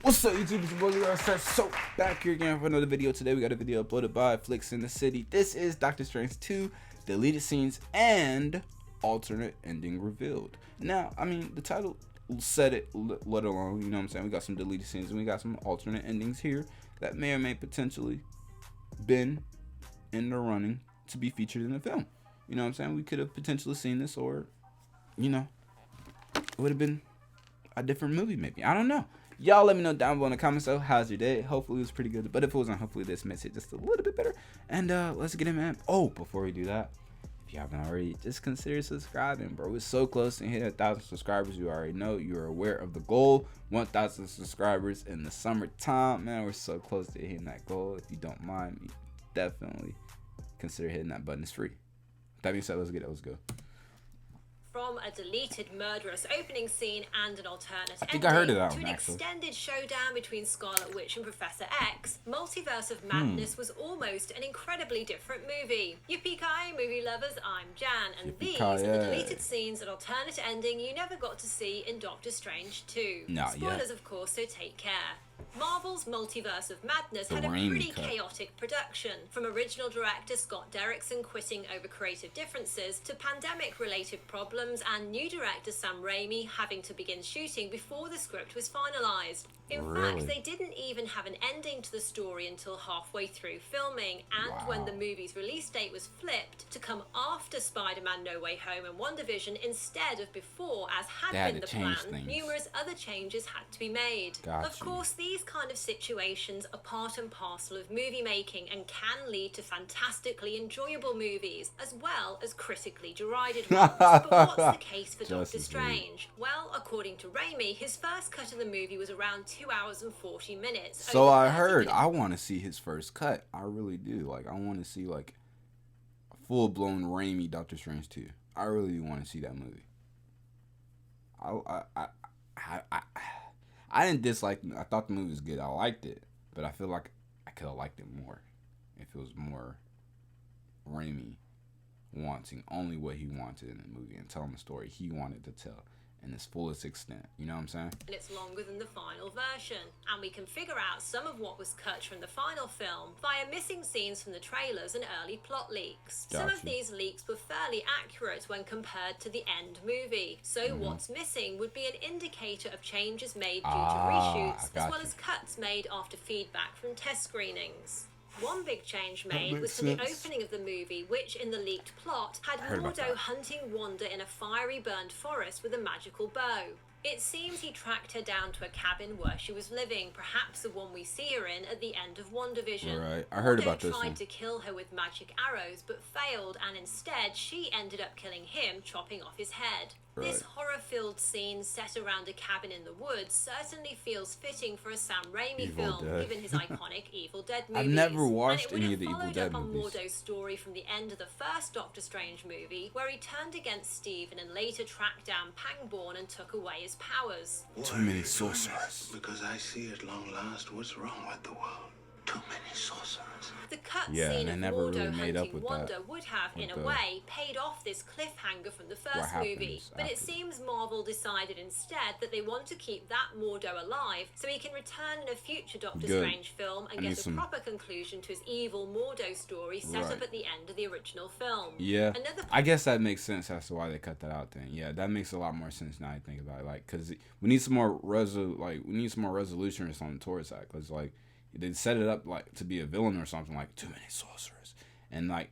What's up, YouTube? It's your boy Multiverse. So back here again for another video. Today we got a video uploaded by Flicks in the City. This is Doctor Strange 2, deleted scenes and alternate ending revealed. Now, I mean, the title said it, let alone, you know what I'm saying? We got some deleted scenes and we got some alternate endings here that may or may potentially been in the running to be featured in the film. You know what I'm saying? We could have potentially seen this, or, you know, it would have been a different movie maybe. I don't know. Y'all let me know down below in the comments though. How's your day? Hopefully it was pretty good. But if it wasn't, hopefully this makes it just a little bit better. And let's get it, man. Oh, before we do that, if you haven't already, just consider subscribing, bro. We're so close to hitting 1,000 subscribers. You already know. You're aware of the goal. 1,000 subscribers in the summertime. Man, we're so close to hitting that goal. If you don't mind me, definitely consider hitting that button. It's free. That being said, let's get it. Let's go. From a deleted murderous opening scene and an alternate I think I heard of that to one, an actually. extended showdown between Scarlet Witch and Professor X, Multiverse of Madness was almost an incredibly different movie. Yippee-ki-yay, movie lovers, I'm Jan, and these are the deleted scenes and alternate ending you never got to see in Doctor Strange 2. Spoilers, of course, so take care. Marvel's Multiverse of Madness had a pretty chaotic production, from original director Scott Derrickson quitting over creative differences to pandemic-related problems and new director Sam Raimi having to begin shooting before the script was finalized. In fact, they didn't even have an ending to the story until halfway through filming, and when the movie's release date was flipped to come after Spider-Man No Way Home and WandaVision instead of before, as had been the plan, numerous other changes had to be made. Of course, these kind of situations are part and parcel of movie making and can lead to fantastically enjoyable movies as well as critically derided ones. But what's the case for Doctor Strange? Well, according to Raimi, his first cut of the movie was around 2 hours and 40 minutes. So I heard. I want to see his first cut. I really do. Like, I want to see like a full-blown Raimi Doctor Strange 2. I really want to see that movie. I didn't dislike it. I thought the movie was good. I liked it, but I feel like I could have liked it more if it was more Raimi wanting only what he wanted in the movie and telling the story he wanted to tell in its fullest extent. You know what I'm saying? And it's longer than the final version, and we can figure out some of what was cut from the final film via missing scenes from the trailers and early plot leaks. Some of these leaks were fairly accurate when compared to the end movie, so what's missing would be an indicator of changes made due to reshoots, as well as cuts made after feedback from test screenings. One big change made was for the opening of the movie, which in the leaked plot had Mordo hunting Wanda in a fiery burned forest with a magical bow. It seems he tracked her down to a cabin where she was living, perhaps the one we see her in at the end of WandaVision. Right, I heard about this one. Mordo tried to kill her with magic arrows, but failed, and instead she ended up killing him, chopping off his head. This horror-filled scene set around a cabin in the woods certainly feels fitting for a Sam Raimi film, given his iconic Evil Dead movies. I've never watched any of the Evil Dead movies. On Mordo's story from the end of the first Doctor Strange movie, where he turned against Stephen and later tracked down Pangborn and took away his powers. Too many sorcerers. Because I see at long last what's wrong with the world. Too many sorcerers. The cut scene of never Mordo really made up hunting with Wanda that, would have, in a way, paid off this cliffhanger from the first movie. But it seems Marvel decided instead that they want to keep that Mordo alive so he can return in a future Doctor Strange film and get a proper conclusion to his evil Mordo story set up at the end of the original film. Yeah, I guess that makes sense as to why they cut that out then. Yeah, that makes a lot more sense now I think about it. Like, because we need some more resolution or something towards that. Because, like, they set it up like to be a villain or something, like too many sorcerers, and like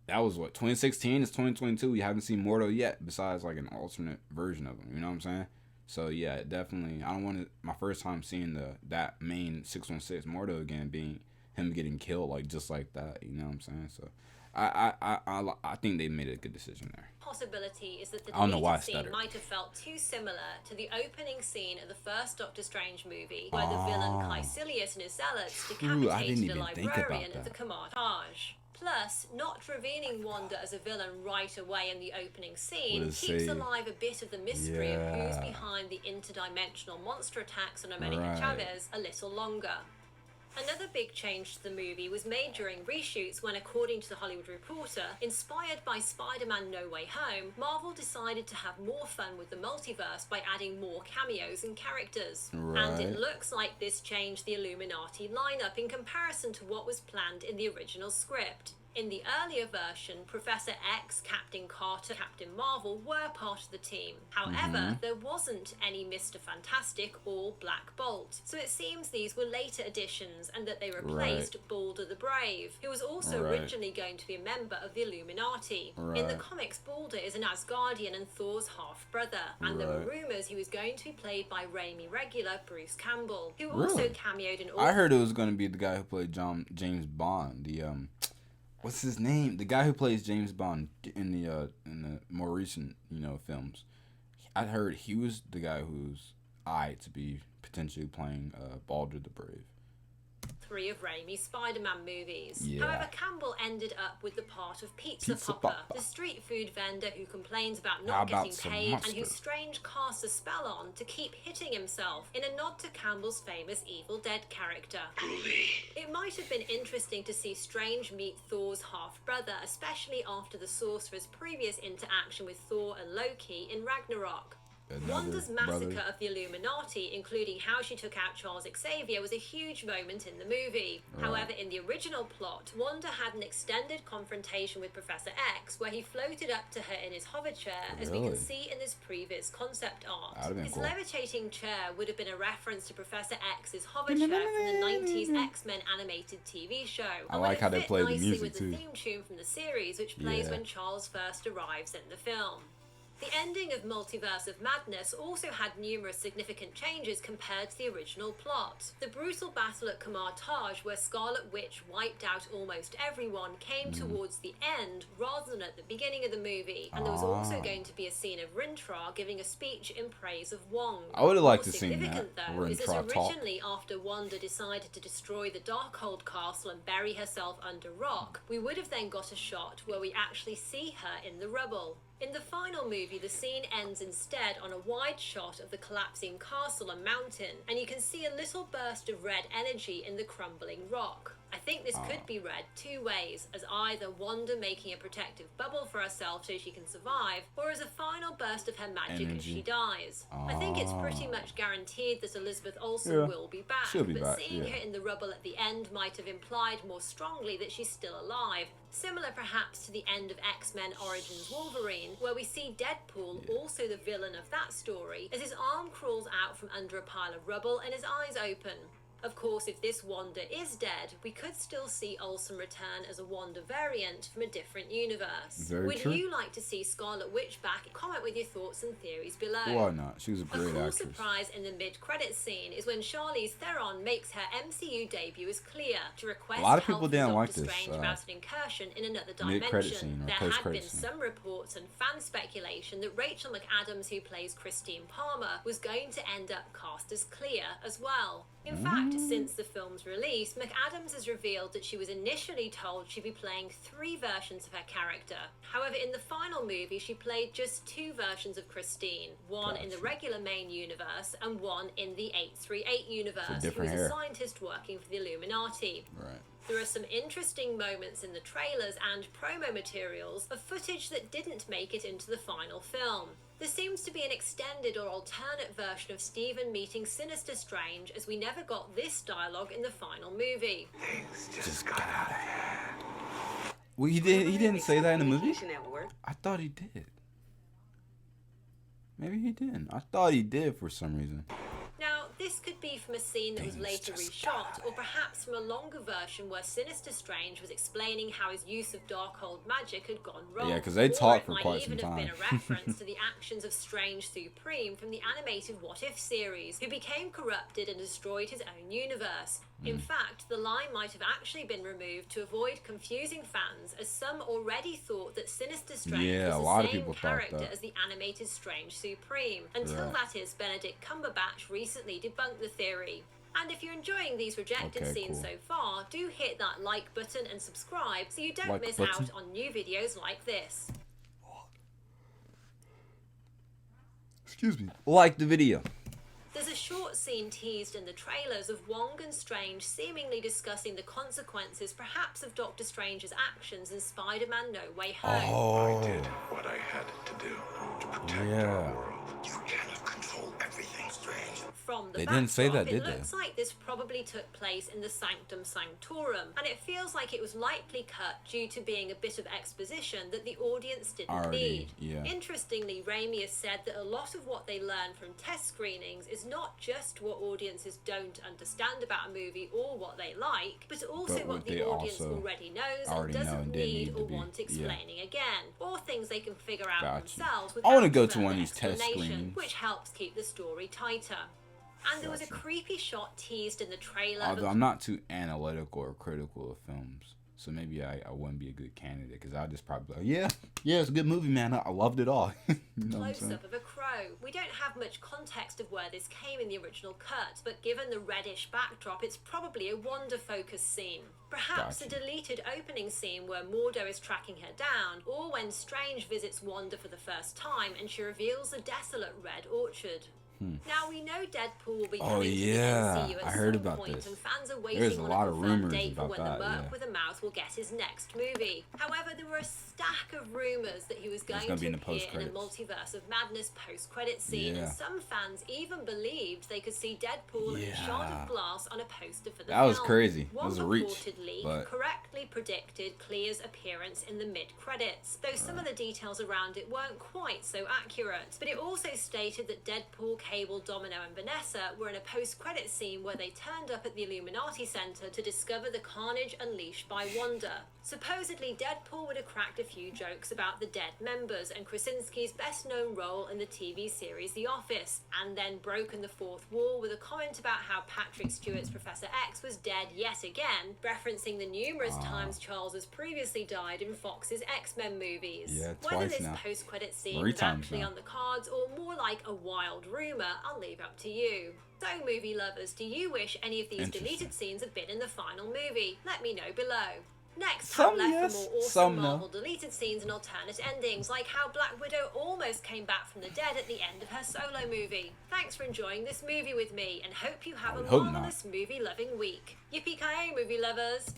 that was what 2016. It's 2022. We haven't seen Mordo yet, besides like an alternate version of him. You know what I'm saying? So yeah, definitely. I don't want to. My first time seeing that main 616 Mordo again being him getting killed like just like that. You know what I'm saying? So I think they made a good decision there. Possibility is that the deleted scene might have felt too similar to the opening scene of the first Doctor Strange movie, where the villain Caecilius and his zealots decapitated a librarian at the Command. Plus, not revealing Wanda as a villain right away in the opening scene keeps alive a bit of the mystery of who's behind the interdimensional monster attacks on America Chavez a little longer. Another big change to the movie was made during reshoots when, according to The Hollywood Reporter, inspired by Spider-Man No Way Home, Marvel decided to have more fun with the multiverse by adding more cameos and characters. Right. And it looks like this changed the Illuminati lineup in comparison to what was planned in the original script. In the earlier version, Professor X, Captain Carter, Captain Marvel were part of the team. However, there wasn't any Mr. Fantastic or Black Bolt. So it seems these were later additions and that they replaced Balder the Brave, who was also originally going to be a member of the Illuminati. In the comics, Balder is an Asgardian and Thor's half-brother, and there were rumours he was going to be played by Raimi regular Bruce Campbell, who also cameoed in all... I heard it was going to be the guy who played James Bond, what's his name? The guy who plays James Bond in the more recent, films. I heard he was the guy who's eyed to be potentially playing Balder the Brave. 3 of Raimi's Spider-Man movies. Yeah. However, Campbell ended up with the part of Pizza Popper, the street food vendor who complains about not getting paid and whose Strange casts a spell on to keep hitting himself, in a nod to Campbell's famous Evil Dead character. It might have been interesting to see Strange meet Thor's half-brother, especially after the Sorcerer's previous interaction with Thor and Loki in Ragnarok. Wanda's massacre of the Illuminati, including how she took out Charles Xavier, was a huge moment in the movie. However, in the original plot, Wanda had an extended confrontation with Professor X, where he floated up to her in his hover chair, as we can see in this previous concept art. His levitating chair would have been a reference to Professor X's hover chair from the 90s X-Men animated TV show. I like how they play the music with too. The theme tune from the series, which plays when Charles first arrives in the film. The ending of Multiverse of Madness also had numerous significant changes compared to the original plot. The brutal battle at Kamar Taj, where Scarlet Witch wiped out almost everyone, came towards the end rather than at the beginning of the movie, and there was also going to be a scene of Rintrah giving a speech in praise of Wong. I would have liked to see that. Significant though is that originally, after Wanda decided to destroy the Darkhold Castle and bury herself under rock, we would have then got a shot where we actually see her in the rubble. In the final movie, the scene ends instead on a wide shot of the collapsing castle and mountain, and you can see a little burst of red energy in the crumbling rock. I think this could be read 2 ways, as either Wanda making a protective bubble for herself so she can survive, or as a final burst of her magic as she dies. I think it's pretty much guaranteed that Elizabeth Olsen will be back, but seeing her in the rubble at the end might have implied more strongly that she's still alive, similar perhaps to the end of X-Men Origins Wolverine, where we see Deadpool, also the villain of that story, as his arm crawls out from under a pile of rubble and his eyes open. Of course, if this Wanda is dead, we could still see Olsen return as a Wanda variant from a different universe. Would you like to see Scarlet Witch back? Comment with your thoughts and theories below. Why not? She was a great actress. A cool surprise in the mid-credits scene is when Charlize Theron makes her MCU debut as Clea to request help from Doctor Strange about an incursion in another dimension. There had been some reports and fan speculation that Rachel McAdams, who plays Christine Palmer, was going to end up cast as Clea as well. In fact, since the film's release, McAdams has revealed that she was initially told she'd be playing 3 versions of her character. However, in the final movie, she played just 2 versions of Christine, one in the regular main universe and one in the 838 universe, who is a scientist working for the Illuminati. There are some interesting moments in the trailers and promo materials of footage that didn't make it into the final film. There seems to be an extended or alternate version of Stephen meeting Sinister Strange, as we never got this dialogue in the final movie. Things just got out of hand. Well, he didn't say that in the movie? I thought he did. Maybe he didn't. I thought he did for some reason. Now, this could be from a scene that was later reshot, or perhaps from a longer version where Sinister Strange was explaining how his use of Darkhold magic had gone wrong. Yeah, because they talked for quite Or some it might time. even have been a reference to the actions of Strange Supreme from the animated What If series, who became corrupted and destroyed his own universe. In fact, the line might have actually been removed to avoid confusing fans, as some already thought that Sinister Strange was the same character as the animated Strange Supreme, until that is, Benedict Cumberbatch recently debunked the theory. And if you're enjoying these rejected scenes so far, do hit that like button and subscribe so you don't miss out on new videos like this. Excuse me. Like the video. There's There's a short scene teased in the trailers of Wong and Strange seemingly discussing the consequences perhaps of Doctor Strange's actions in Spider-Man No Way Home. I did what I had to do to protect our world. You cannot control everything, Strange. From the They didn't say that, backdrop, did they? It looks like this probably took place in the Sanctum Sanctorum, and it feels like it was likely cut due to being a bit of exposition that the audience didn't need. Yeah. Interestingly, Raimi has said that a lot of what they learn from test screenings is not just what audiences don't understand about a movie or what they like, but also what the audience already knows and doesn't need or want explaining again, or things they can figure out themselves without I want to go to one of further these test explanation, screenings, which helps keep the story tighter. And there was a creepy shot teased in the trailer. Although I'm not too analytical or critical of films, so maybe I wouldn't be a good candidate, because I'll just probably be like, yeah, it's a good movie, man. I loved it all. You know what I'm saying? Close-up of a crow. We don't have much context of where this came in the original cut, but given the reddish backdrop, it's probably a Wanda-focused scene. Perhaps a deleted opening scene where Mordo is tracking her down, or when Strange visits Wanda for the first time and she reveals a desolate red orchard. Now we know Deadpool will be coming to the MCU at some point, and fans are waiting on a confirmed date for when the Merc with a mouth will get his next movie. However, there were a stack of rumors that he was going to appear in a Multiverse of Madness post-credit scene, and some fans even believed they could see Deadpool and a shard of glass on a poster for the film. That was crazy. One That was a reach. reported leak correctly predicted Clea's appearance in the mid-credits, though some of the details around it weren't quite so accurate. But it also stated that Deadpool, Cable, Domino and Vanessa were in a post-credit scene where they turned up at the Illuminati Center to discover the carnage unleashed by Wanda. Supposedly, Deadpool would have cracked a few jokes about the dead members and Krasinski's best-known role in the TV series The Office, and then broken the fourth wall with a comment about how Patrick Stewart's Professor X was dead yet again, referencing the numerous times Charles has previously died in Fox's X-Men movies. Whether this post-credit scene was actually on the cards or more like a wild rumor, I'll leave up to you. So, movie lovers, do you wish any of these deleted scenes had been in the final movie? Let me know below. Next, I'm left for more awesome Marvel deleted scenes and alternate endings, like how Black Widow almost came back from the dead at the end of her solo movie. Thanks for enjoying this movie with me, and hope you have a marvelous movie-loving week. Yippee-ki-yay, movie lovers!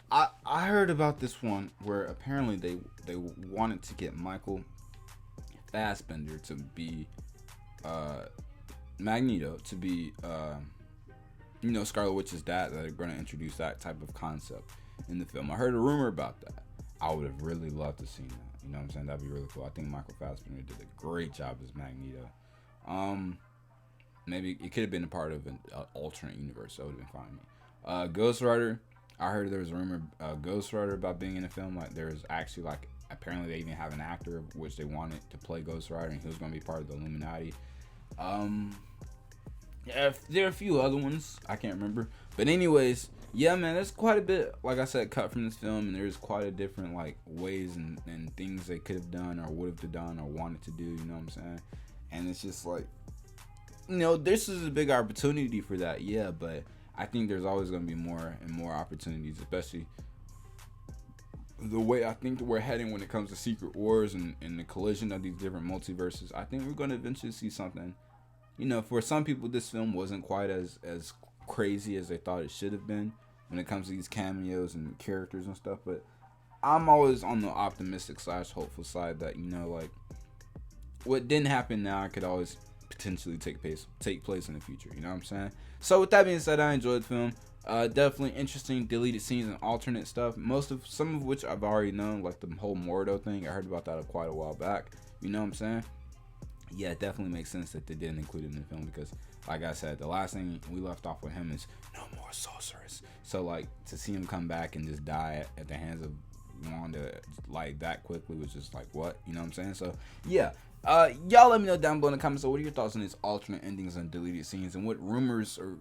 I heard about this one where apparently they wanted to get Michael Fassbender to be Magneto, to be Scarlet Witch's dad, that they're going to introduce that type of concept in the film. I heard a rumor about that. I would have really loved to see that. You know what I'm saying? That'd be really cool. I think Michael Fassbender did a great job as Magneto. Maybe it could have been a part of an alternate universe, so it would have been fine with me. Ghost Rider. I heard there was a rumor Ghost Rider about being in a film. Like, there's actually, like, apparently they even have an actor which they wanted to play Ghost Rider, and he was going to be part of the Illuminati. Yeah, there are a few other ones I can't remember, but anyways, yeah, man, there's quite a bit, like I said, cut from this film, and there's quite a different like ways and things they could have done or would have done or wanted to do. You know what I'm saying? And it's just like, this is a big opportunity for that, yeah, but I think there's always going to be more and more opportunities, especially the way I think that we're heading when it comes to Secret Wars and the collision of these different multiverses. I think we're going to eventually see something. For some people, this film wasn't quite as crazy as they thought it should have been when it comes to these cameos and characters and stuff. But I'm always on the optimistic / hopeful side that, like, what didn't happen now could always potentially take place in the future. You know what I'm saying? So with that being said, I enjoyed the film. Definitely interesting deleted scenes and alternate stuff. Some of which I've already known, like the whole Mordo thing. I heard about that quite a while back. You know what I'm saying? Yeah, it definitely makes sense that they didn't include it in the film because, like I said, the last thing we left off with him is no more sorcerers. So, like, to see him come back and just die at the hands of Wanda like that quickly was just like, what? You know what I'm saying? So, yeah. Y'all let me know down below in the comments. So, what are your thoughts on these alternate endings and deleted scenes? And what rumors or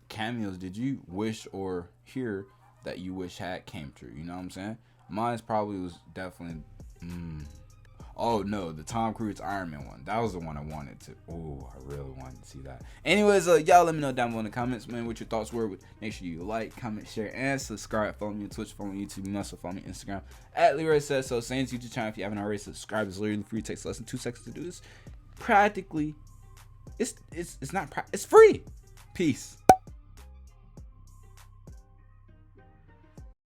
cameos did you wish or hear that you wish had came true? You know what I'm saying? Mine's probably was definitely... Oh no, the Tom Cruise Iron Man one. That was the one I wanted to. Oh, I really wanted to see that. Anyways, y'all let me know down below in the comments, man, what your thoughts were. Make sure you like, comment, share, and subscribe. Follow me on Twitch, follow me on YouTube. You also follow me on Instagram at Leroy Says So. Sane's YouTube channel. If you haven't already subscribed, it's literally free. It takes less than 2 seconds to do this. Practically It's not. It's free. Peace.